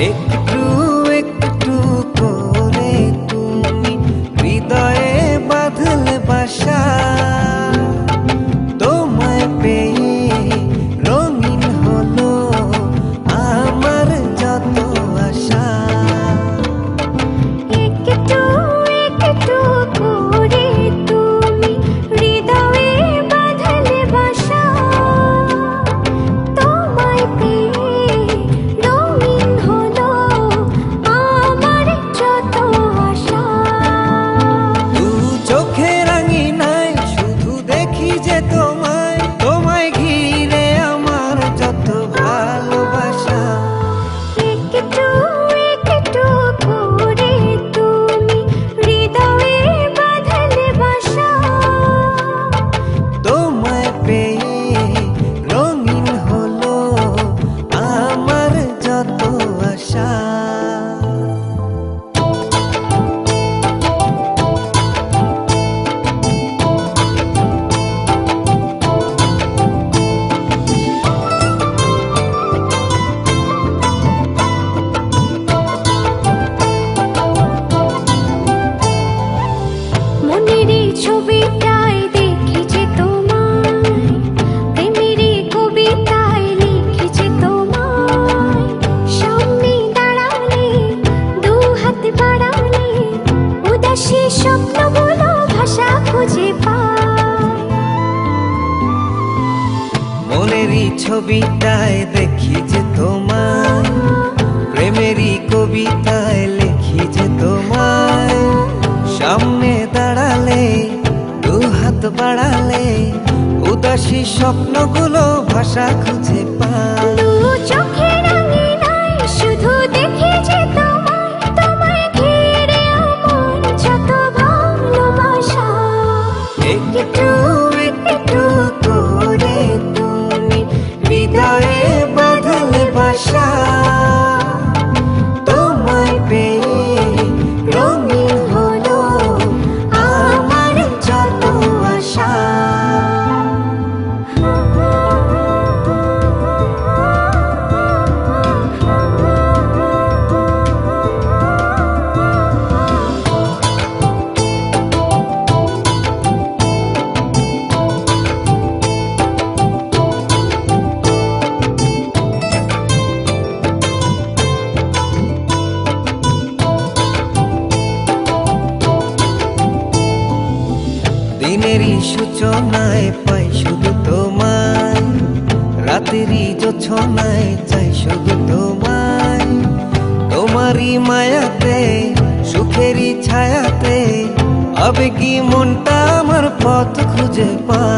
একটু একটু করে তুমি হৃদয়ে বাঁধলে বাসা, তোমায় পেয়ে রঙিন হলো আমার যত আশা। একটু একটু করে তুমি হৃদয়ে বাঁধলে বাসা, তোমায় পেয়ে রঙিন হলো আমার যত আশা। দু চোখে রাঙিনায় শুধু দেখি যে তোমায়, তোমায় ঘিরে আমার যত ভালোবাসা। একটু একটু করে তুমি হৃদয়ে বাঁধলে বাসা, তোমায় পেয়ে রঙিন হলো আমার যত আশা। মনের এই ছবিটায় দেখেছি তোমায়, প্রেমের এই কবিতায় লিখেছি তোমায়। সামনে দাঁড়ালে দু হাত বাড়ালে উদাসী স্বপ্নগুলো ভাষা খুঁজে পায়। মনেরই ছবিটায় দেখি যে তোমায়, প্রেমেরই কবিতায় লিখি যে তোমায়। সামনে দাঁড়ালে দু হাত বাড়ালে উদাসী স্বপ্নগুলো ভাষা খুঁজে পায়। দু চোখে রাঙিনায় শুধু দেখি যে তোমায়, তোমায় ঘিরে আমার যত ভালোবাসা। একটু একটু করে তুমি হৃদয়ে বাঁধলে বাসা, তোমায় পেয়ে রঙিন হলো আমার যত আশা। দিনেরই সূচনায় পাই শুধু তোমায়, রাতেরই জোছনায় চাই শুধু তোমায়। তোমারই মায়াতে সুখেরই ছায়াতে আবেগী মনটা আমার পথ খুঁজে পায়।